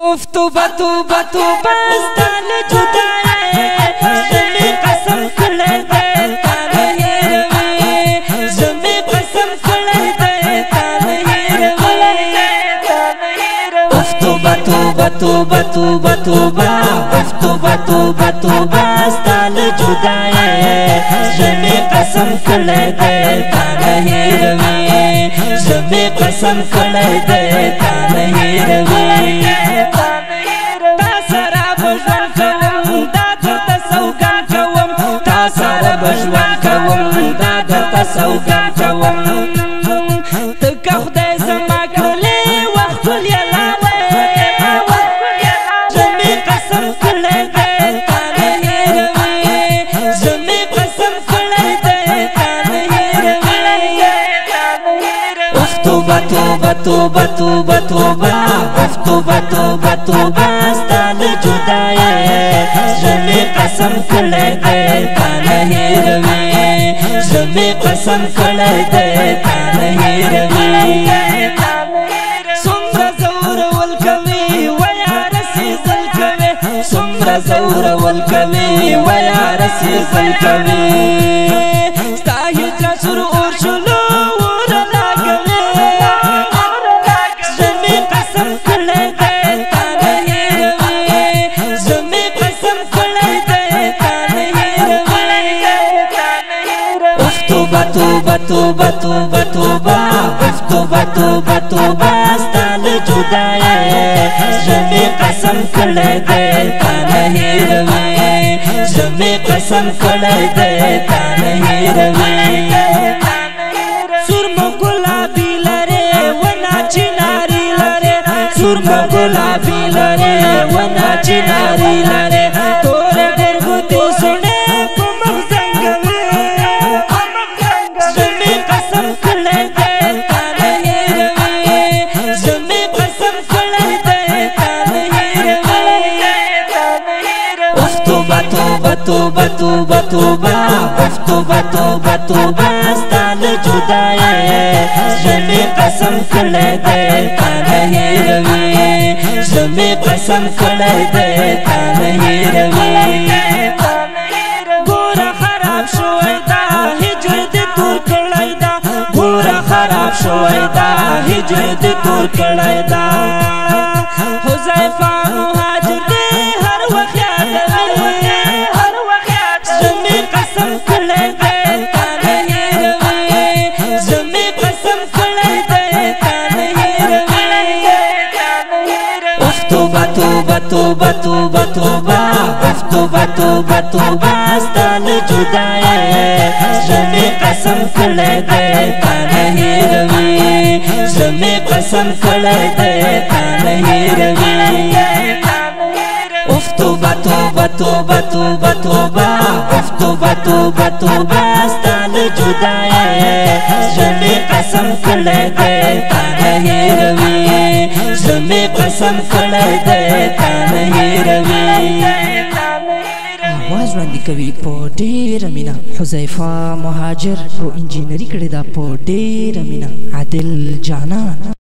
तौबा तौबा तौबा स्तान जुदाई ज़मी कसम कले दे ताने हिरवे ज़मी कसम कले दे ताने हिरवे तौबा तौबा तौबा तौबा तौबा तौबा तौबा तौबा स्तान जुदाई ज़मी कसम कले दे ताने हिरवे ज़मी कसम कले दे ताने हिरवे بجوان کوم دا درته سوګند کوم ته که خدای زما کړلی وخت ټول یې لاړی زمې قسم کړی دی تا نه هېروې زمې قسم کړی دی تا نه هېروې اوف توبه توبه توبه توبه توبه اوف توبه توبه توبه ستا له جدایۍ زمې قسم کړی دی تا نه هېروې زمې قسم کړی دی تا نه هېروې څومره زورول کوي ویاره سېزل کوي څومره زورول کوي ویاره سېزل کوي ستا هجرت سور اور شلو اور لاګوي زمې قسم کړی دی تا نه هېروې زمې قسم کړی دی تا نه توبه توبه توبه توبه توبه توبه توبه توبه ستا له جدایۍ زمې قسم کړی دی تا نه هېروې زمې قسم کړی دی تا نه هېروې سرمه ګلابي لرې ونه چناري لرې سرمه ګلابي لرې ونه چناري لرې توره ګرګوتې سوڼې په مخ زنګوي زمې قسم کړی دی تا نه هېروې زمې قسم کړی دی تا نه هېروې اوف توبه توبه توبه توبه توبه اوف توبه توبه توبه ستا له جدایۍ زمې قسم کړی دی تا نه هېروې زمې قسم کړی دی تا نه هېروې ګوره خراب شوی دا هجر دې تور کړی دا ګوره خراب شوی دا هجر دې تور کړی دا حذیفه مهاجر دې هر وخت یادوي زمې قسم کړی دی تا نه هېروې زمې قسم کړی دی تا نه هېروې اوف توبه توبه توبه توبه توبه اوف توبه توبه توبه ستا له جدایۍ زمې قسم کړی دی تا نه هېروې زمې قسم کړی دی تا نه هېروې اوف توبه توبه توبه توبه توبه اوف توبه توبه توبه ستا له جدایۍ زمې قسم کړی دی تا نه هېروې زمې قسم کړی دی تا نه هېروې आवाज وړاندې کوي په ډېره مینه حذیفه مهاجر او انجینري کړې ده په ډېره مینه عادل جانان